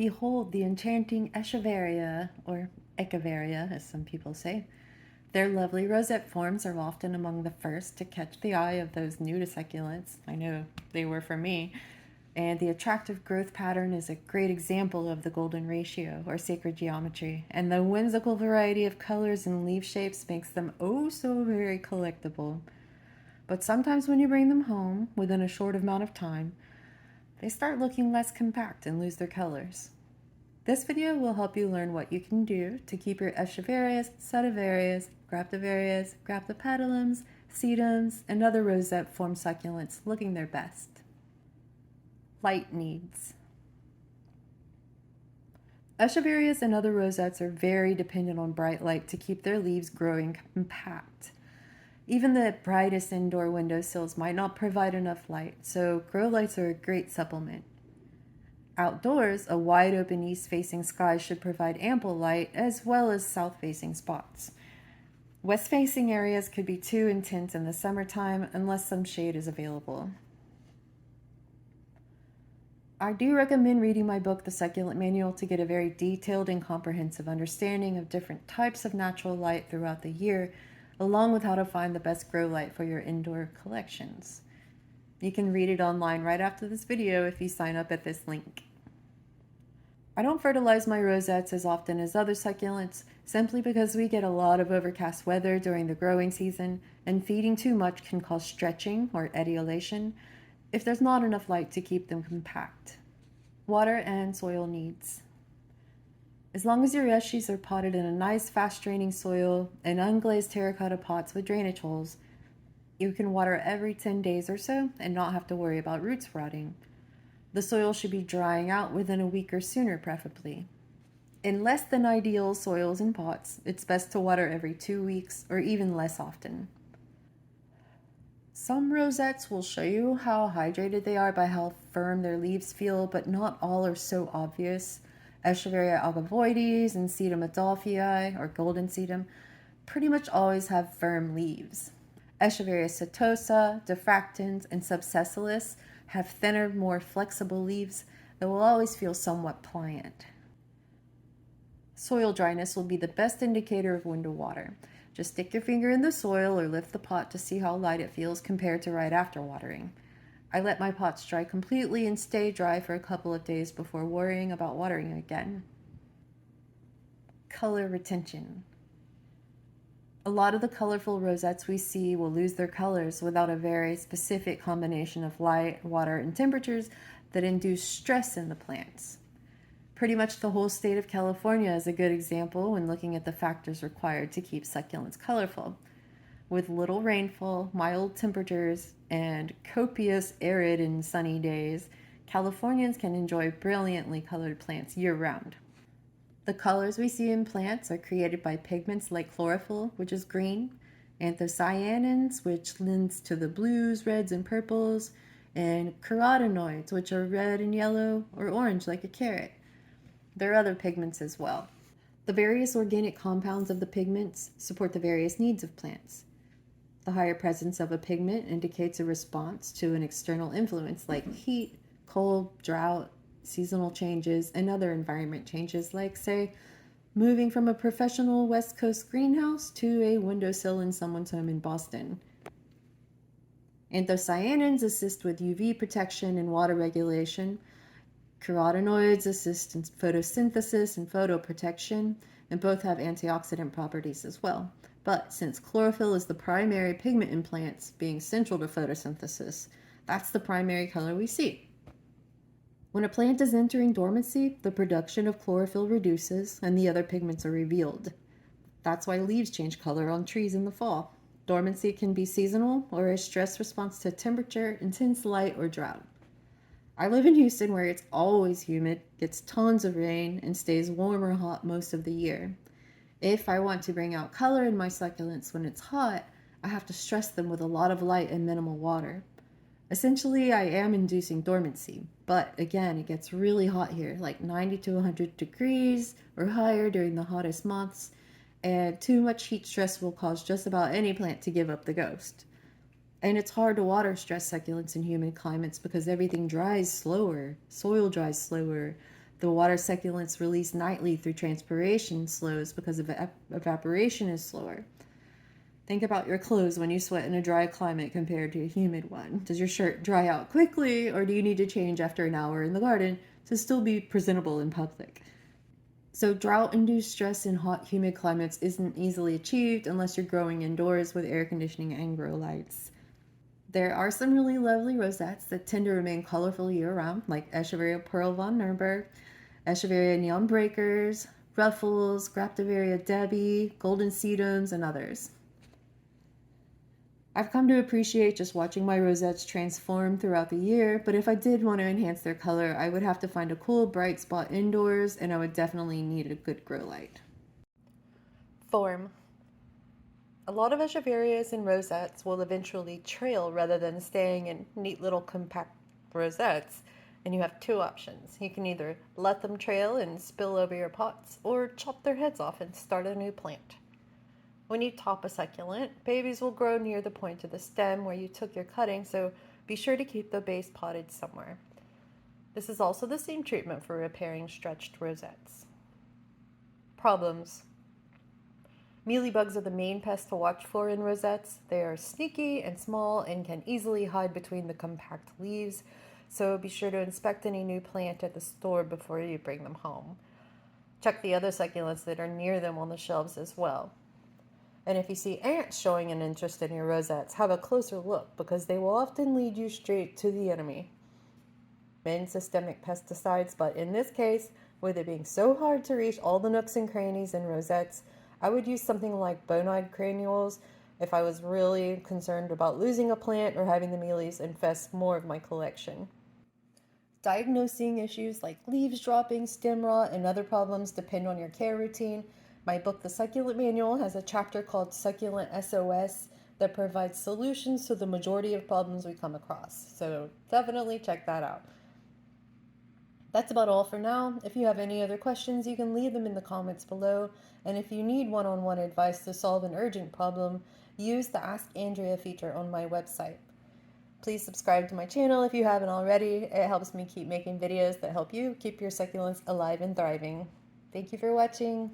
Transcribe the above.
Behold the enchanting Echeveria, or Echeveria, as some people say. Their lovely rosette forms are often among the first to catch the eye of those new to succulents. I know they were for me. And the attractive growth pattern is a great example of the golden ratio, or sacred geometry, and the whimsical variety of colors and leaf shapes makes them oh so very collectible. But sometimes when you bring them home, within a short amount of time, they start looking less compact and lose their colors. This video will help you learn what you can do to keep your Echeverias, Sedeverias, Graptoverias, Graptopetalums, Sedums, and other rosette form succulents looking their best. Light needs. Echeverias and other rosettes are very dependent on bright light to keep their leaves growing compact. Even the brightest indoor windowsills might not provide enough light, so grow lights are a great supplement. Outdoors, a wide open east-facing sky should provide ample light, as well as south-facing spots. West-facing areas could be too intense in the summertime unless some shade is available. I do recommend reading my book, The Succulent Manual, to get a very detailed and comprehensive understanding of different types of natural light throughout the year, along with how to find the best grow light for your indoor collections. You can read it online right after this video if you sign up at this link. I don't fertilize my rosettes as often as other succulents, simply because we get a lot of overcast weather during the growing season, and feeding too much can cause stretching or etiolation if there's not enough light to keep them compact. Water and soil needs. As long as your eschies are potted in a nice fast-draining soil and unglazed terracotta pots with drainage holes, you can water every 10 days or so and not have to worry about roots rotting. The soil should be drying out within a week or sooner, preferably. In less than ideal soils and pots, it's best to water every 2 weeks or even less often. Some rosettes will show you how hydrated they are by how firm their leaves feel, but not all are so obvious. Echeveria algavoides and Sedum adolphii, or golden sedum, pretty much always have firm leaves. Echeveria setosa, diffractans, and subsessilis have thinner, more flexible leaves that will always feel somewhat pliant. Soil dryness will be the best indicator of when to water. Just stick your finger in the soil or lift the pot to see how light it feels compared to right after watering. I let my pots dry completely and stay dry for a couple of days before worrying about watering again. Color retention. A lot of the colorful rosettes we see will lose their colors without a very specific combination of light, water, and temperatures that induce stress in the plants. Pretty much the whole state of California is a good example when looking at the factors required to keep succulents colorful. With little rainfall, mild temperatures, and copious arid and sunny days, Californians can enjoy brilliantly colored plants year-round. The colors we see in plants are created by pigments like chlorophyll, which is green, anthocyanins, which lends to the blues, reds, and purples, and carotenoids, which are red and yellow or orange like a carrot. There are other pigments as well. The various organic compounds of the pigments support the various needs of plants. The higher presence of a pigment indicates a response to an external influence like heat, cold, drought, seasonal changes, and other environment changes like, say, moving from a professional West Coast greenhouse to a windowsill in someone's home in Boston. Anthocyanins assist with UV protection and water regulation. Carotenoids assist in photosynthesis and photoprotection, and both have antioxidant properties as well. But since chlorophyll is the primary pigment in plants, being central to photosynthesis, that's the primary color we see. When a plant is entering dormancy, the production of chlorophyll reduces and the other pigments are revealed. That's why leaves change color on trees in the fall. Dormancy can be seasonal or a stress response to temperature, intense light, or drought. I live in Houston where it's always humid, gets tons of rain, and stays warm or hot most of the year. If I want to bring out color in my succulents when it's hot, I have to stress them with a lot of light and minimal water. Essentially, I am inducing dormancy, but again, it gets really hot here, like 90 to 100 degrees or higher during the hottest months, and too much heat stress will cause just about any plant to give up the ghost. And it's hard to water stress succulents in humid climates because everything dries slower, soil dries slower, The water succulents release nightly through transpiration slows because evaporation is slower. Think about your clothes when you sweat in a dry climate compared to a humid one. Does your shirt dry out quickly, or do you need to change after an hour in the garden to still be presentable in public? So drought-induced stress in hot, humid climates isn't easily achieved unless you're growing indoors with air conditioning and grow lights. There are some really lovely rosettes that tend to remain colorful year-round, like Echeveria Pearl von Nürnberg, Echeveria Neon Breakers, Ruffles, Graptoveria Debbie, Golden Sedums, and others. I've come to appreciate just watching my rosettes transform throughout the year, but if I did want to enhance their color, I would have to find a cool, bright spot indoors, and I would definitely need a good grow light. Form. A lot of Echeverias and rosettes will eventually trail rather than staying in neat little compact rosettes, and you have two options. You can either let them trail and spill over your pots, or chop their heads off and start a new plant. When you top a succulent, babies will grow near the point of the stem where you took your cutting, so be sure to keep the base potted somewhere. This is also the same treatment for repairing stretched rosettes. Problems. Mealybugs are the main pest to watch for in rosettes. They are sneaky and small and can easily hide between the compact leaves, so be sure to inspect any new plant at the store before you bring them home. Check the other succulents that are near them on the shelves as well. And if you see ants showing an interest in your rosettes, have a closer look because they will often lead you straight to the enemy. Main systemic pesticides, but in this case, with it being so hard to reach all the nooks and crannies in rosettes, I would use something like bone-eyed granules if I was really concerned about losing a plant or having the mealies infest more of my collection. Diagnosing issues like leaves dropping, stem rot, and other problems depend on your care routine. My book, The Succulent Manual, has a chapter called Succulent SOS that provides solutions to the majority of problems we come across. So definitely check that out. That's about all for now. If you have any other questions, you can leave them in the comments below. And if you need one-on-one advice to solve an urgent problem, use the Ask Andrea feature on my website. Please subscribe to my channel if you haven't already. It helps me keep making videos that help you keep your succulents alive and thriving. Thank you for watching.